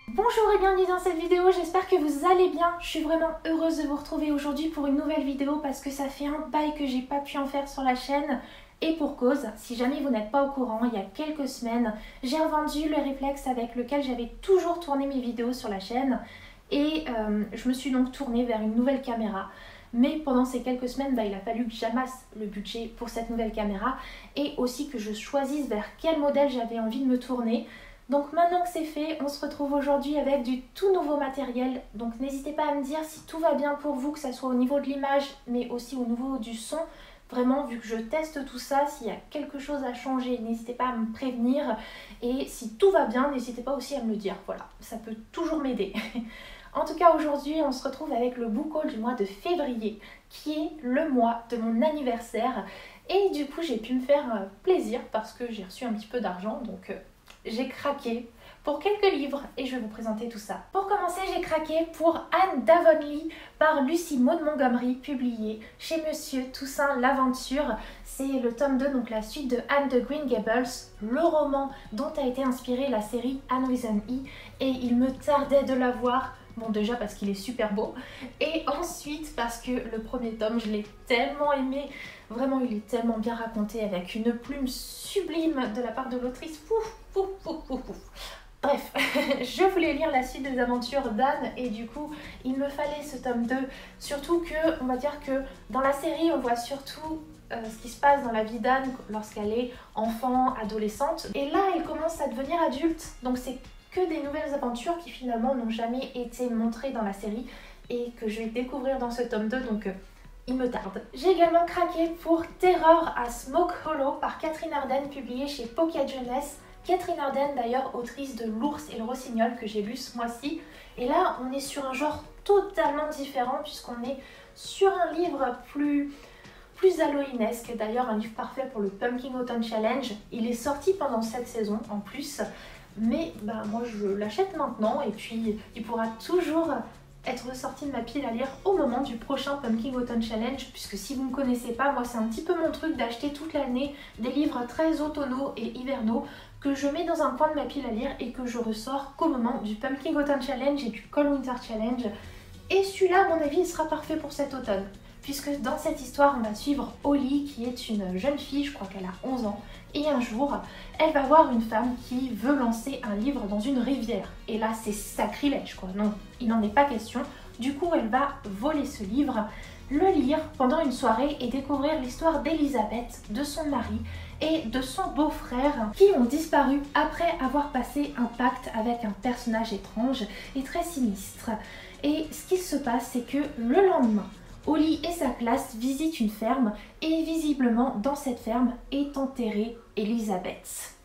Bonjour et bienvenue dans cette vidéo, j'espère que vous allez bien. Je suis vraiment heureuse de vous retrouver aujourd'hui pour une nouvelle vidéo parce que ça fait un bail que j'ai pas pu en faire sur la chaîne. Et pour cause, si jamais vous n'êtes pas au courant, il y a quelques semaines, j'ai revendu le réflexe avec lequel j'avais toujours tourné mes vidéos sur la chaîne. Et je me suis donc tournée vers une nouvelle caméra. Mais pendant ces quelques semaines, il a fallu que j'amasse le budget pour cette nouvelle caméra et aussi que je choisisse vers quel modèle j'avais envie de me tourner. Donc maintenant que c'est fait, on se retrouve aujourd'hui avec du tout nouveau matériel. Donc n'hésitez pas à me dire si tout va bien pour vous, que ce soit au niveau de l'image, mais aussi au niveau du son. Vraiment, vu que je teste tout ça, s'il y a quelque chose à changer, n'hésitez pas à me prévenir. Et si tout va bien, n'hésitez pas aussi à me le dire. Voilà, ça peut toujours m'aider. En tout cas, aujourd'hui, on se retrouve avec le book haul du mois de février, qui est le mois de mon anniversaire. Et du coup, j'ai pu me faire plaisir parce que j'ai reçu un petit peu d'argent, donc j'ai craqué pour quelques livres et je vais vous présenter tout ça. Pour commencer, j'ai craqué pour Anne d'Avonlea par Lucy Maud Montgomery, publié chez Monsieur Toussaint L'Aventure. C'est le tome 2, donc la suite de Anne de Green Gables, le roman dont a été inspirée la série Anne with an E, et il me tardait de la voir. Bon, déjà parce qu'il est super beau, et ensuite parce que le premier tome, je l'ai tellement aimé. Vraiment, il est tellement bien raconté avec une plume sublime de la part de l'autrice. Bref, je voulais lire la suite des aventures d'Anne et du coup, il me fallait ce tome 2. Surtout que, on va dire que dans la série, on voit surtout ce qui se passe dans la vie d'Anne lorsqu'elle est enfant, adolescente. Et là, elle commence à devenir adulte, donc c'est que des nouvelles aventures qui finalement n'ont jamais été montrées dans la série et que je vais découvrir dans ce tome 2, donc il me tarde. J'ai également craqué pour Terreur à Smoke Hollow par Catherine Arden, publié chez Pocket Jeunesse. Catherine Arden d'ailleurs, autrice de L'Ours et le Rossignol que j'ai lu ce mois-ci. Et là, on est sur un genre totalement différent puisqu'on est sur un livre plus halloweenesque, d'ailleurs un livre parfait pour le Pumpkin Autumn Challenge. Il est sorti pendant cette saison en plus. Mais moi je l'achète maintenant et puis il pourra toujours être sorti de ma pile à lire au moment du prochain Pumpkin Autumn Challenge, puisque si vous ne me connaissez pas, moi c'est un petit peu mon truc d'acheter toute l'année des livres très automnaux et hivernaux que je mets dans un coin de ma pile à lire et que je ressors qu'au moment du Pumpkin Autumn Challenge et du Cold Winter Challenge. Et celui-là, à mon avis, il sera parfait pour cet automne, puisque dans cette histoire, on va suivre Holly, qui est une jeune fille, je crois qu'elle a 11 ans, et un jour, elle va voir une femme qui veut lancer un livre dans une rivière. Et là, c'est sacrilège, quoi. Non, il n'en est pas question. Du coup, elle va voler ce livre, le lire pendant une soirée et découvrir l'histoire d'Elisabeth, de son mari et de son beau-frère qui ont disparu après avoir passé un pacte avec un personnage étrange et très sinistre. Et ce qui se passe, c'est que le lendemain, Holly et sa classe visitent une ferme et visiblement dans cette ferme est enterrée Elisabeth.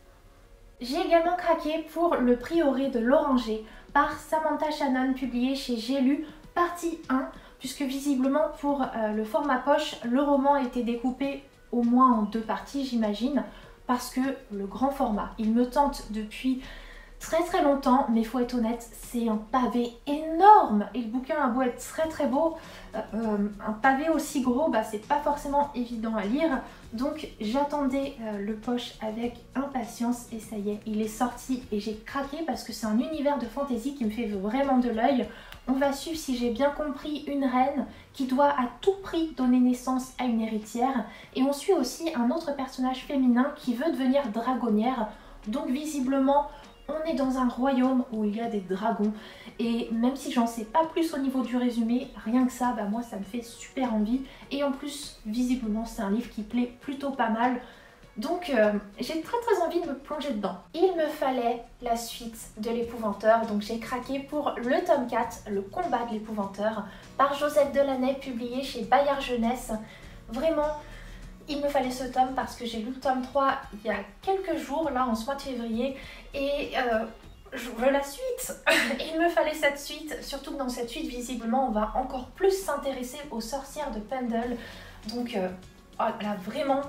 J'ai également craqué pour Le Prieuré de l'Oranger par Samantha Shannon, publié chez J'ai lu, partie 1, puisque visiblement pour le format poche, le roman a été découpé au moins en 2 parties, j'imagine, parce que le grand format, il me tente depuis très longtemps, mais il faut être honnête, c'est un pavé énorme et le bouquin a beau être très beau, un pavé aussi gros, c'est pas forcément évident à lire, donc j'attendais le poche avec impatience et ça y est, il est sorti et j'ai craqué parce que c'est un univers de fantasy qui me fait vraiment de l'œil. On va suivre, si j'ai bien compris, une reine qui doit à tout prix donner naissance à une héritière, et on suit aussi un autre personnage féminin qui veut devenir dragonnière, donc visiblement on est dans un royaume où il y a des dragons et même si j'en sais pas plus au niveau du résumé, rien que ça, moi ça me fait super envie et en plus visiblement c'est un livre qui plaît plutôt pas mal. Donc j'ai très envie de me plonger dedans. Il me fallait la suite de l'épouvanteur, donc j'ai craqué pour le tome 4, Le combat de l'épouvanteur, par Joseph Delaney, publié chez Bayard Jeunesse. Vraiment, il me fallait ce tome parce que j'ai lu le tome 3 il y a quelques jours, là en ce mois de février, et je veux la suite. Il me fallait cette suite, surtout que dans cette suite, visiblement, on va encore plus s'intéresser aux sorcières de Pendle. Donc là, vraiment,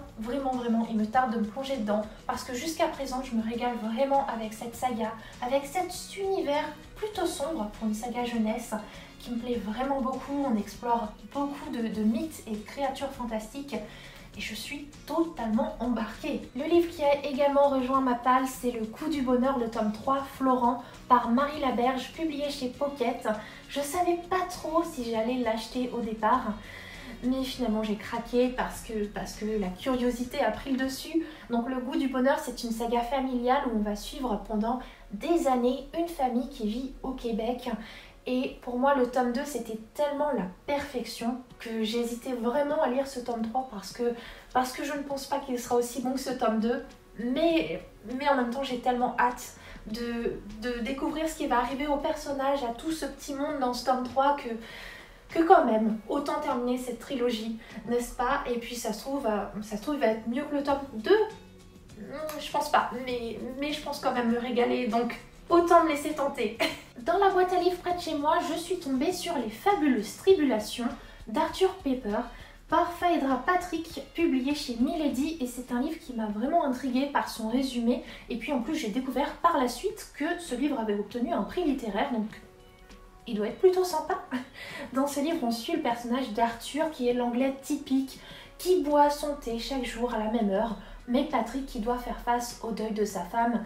il me tarde de me plonger dedans parce que jusqu'à présent, je me régale vraiment avec cette saga, avec cet univers plutôt sombre pour une saga jeunesse qui me plaît vraiment beaucoup. On explore beaucoup de mythes et de créatures fantastiques. et je suis totalement embarquée. Le livre qui a également rejoint ma palle, c'est Le Coup du bonheur, le tome 3, Florent, par Marie Laberge, publié chez Pocket. Je savais pas trop si j'allais l'acheter au départ, mais finalement j'ai craqué parce que la curiosité a pris le dessus. Donc Le Goût du bonheur, c'est une saga familiale où on va suivre pendant des années une famille qui vit au Québec. Et pour moi, le tome 2, c'était tellement la perfection que j'hésitais vraiment à lire ce tome 3 parce que je ne pense pas qu'il sera aussi bon que ce tome 2. Mais en même temps, j'ai tellement hâte de découvrir ce qui va arriver au personnage, à tout ce petit monde dans ce tome 3 que quand même, autant terminer cette trilogie, n'est-ce pas? Et puis ça se trouve, il va être mieux que le tome 2. Je pense pas, mais je pense quand même me régaler, donc autant me laisser tenter. Dans la boîte à livres près de chez moi, je suis tombée sur Les Fabuleuses Tribulations d'Arthur Pepper par Phaedra Patrick, publié chez Milady, et c'est un livre qui m'a vraiment intriguée par son résumé, et puis en plus j'ai découvert par la suite que ce livre avait obtenu un prix littéraire, donc il doit être plutôt sympa. Dans ce livre, on suit le personnage d'Arthur qui est l'anglais typique, qui boit son thé chaque jour à la même heure, mais Patrick qui doit faire face au deuil de sa femme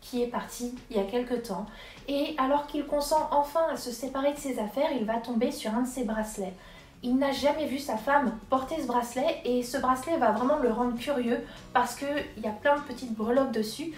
qui est partie il y a quelque temps. Et alors qu'il consent enfin à se séparer de ses affaires, il va tomber sur un de ses bracelets. Il n'a jamais vu sa femme porter ce bracelet et ce bracelet va vraiment le rendre curieux parce qu'il y a plein de petites breloques dessus.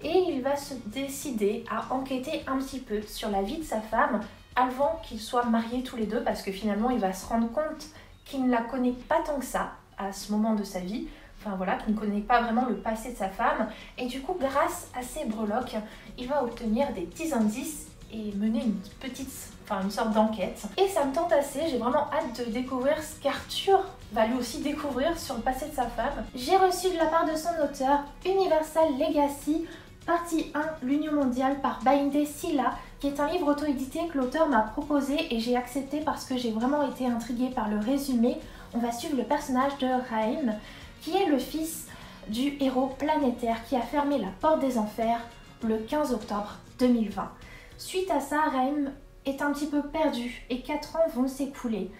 Et il va se décider à enquêter un petit peu sur la vie de sa femme avant qu'ils soient mariés tous les deux, parce que finalement il va se rendre compte qu'il ne la connaît pas tant que ça à ce moment de sa vie, enfin voilà, qu'il ne connaît pas vraiment le passé de sa femme, et du coup grâce à ces breloques, il va obtenir des petits indices et mener une sorte d'enquête. Et ça me tente assez, j'ai vraiment hâte de découvrir ce qu'Arthur va lui aussi découvrir sur le passé de sa femme. J'ai reçu de la part de son auteur Universal Legacy, partie 1, l'Union mondiale par Bindé Silla, qui est un livre auto-édité que l'auteur m'a proposé et j'ai accepté parce que j'ai vraiment été intriguée par le résumé. On va suivre le personnage de Raïm, qui est le fils du héros planétaire qui a fermé la porte des enfers le 15 octobre 2020. Suite à ça, Raïm est un petit peu perdu et 4 ans vont s'écouler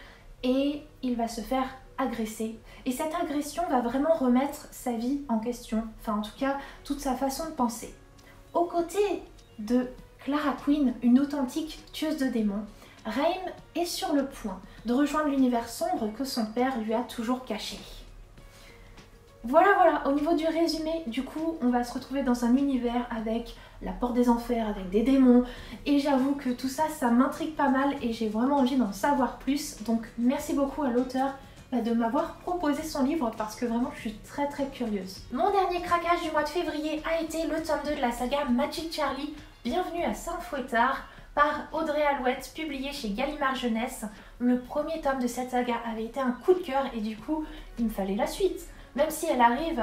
et il va se faire agresser. Et cette agression va vraiment remettre sa vie en question, enfin en tout cas toute sa façon de penser. Aux côtés de Clara Quinn, une authentique tueuse de démons, Raïm est sur le point de rejoindre l'univers sombre que son père lui a toujours caché. Voilà, au niveau du résumé, du coup, on va se retrouver dans un univers avec la porte des enfers, avec des démons, et j'avoue que tout ça, ça m'intrigue pas mal et j'ai vraiment envie d'en savoir plus, donc merci beaucoup à l'auteur de m'avoir proposé son livre parce que vraiment je suis très curieuse. Mon dernier craquage du mois de février a été le tome 2 de la saga Magic Charlie, Bienvenue à Saint-Fouettard, par Audrey Alouette, publié chez Gallimard Jeunesse. Le premier tome de cette saga avait été un coup de cœur et du coup, il me fallait la suite. Même si elle arrive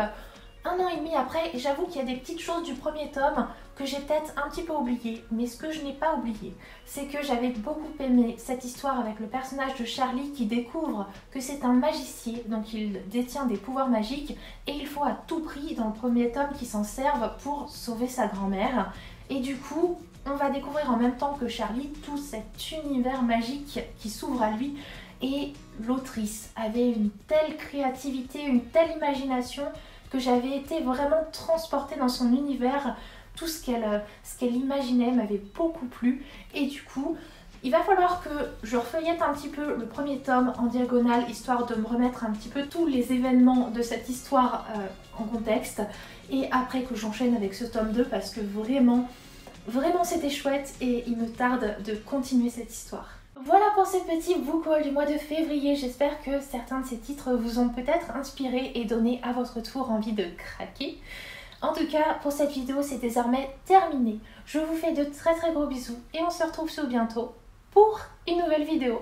1 an et demi après, et j'avoue qu'il y a des petites choses du premier tome que j'ai peut-être un petit peu oubliées, mais ce que je n'ai pas oublié, c'est que j'avais beaucoup aimé cette histoire avec le personnage de Charlie qui découvre que c'est un magicien, donc il détient des pouvoirs magiques, et il faut à tout prix, dans le premier tome, qu'il s'en serve pour sauver sa grand-mère. Et du coup, on va découvrir en même temps que Charlie tout cet univers magique qui s'ouvre à lui, et l'autrice avait une telle créativité, une telle imagination que j'avais été vraiment transportée dans son univers. Tout ce qu'elle imaginait m'avait beaucoup plu et du coup il va falloir que je refeuillette un petit peu le premier tome en diagonale histoire de me remettre un petit peu tous les événements de cette histoire en contexte et après que j'enchaîne avec ce tome 2 parce que vraiment c'était chouette et il me tarde de continuer cette histoire. Voilà pour ce petit book haul du mois de février, j'espère que certains de ces titres vous ont peut-être inspiré et donné à votre tour envie de craquer. En tout cas, pour cette vidéo, c'est désormais terminé. Je vous fais de très gros bisous et on se retrouve bientôt pour une nouvelle vidéo.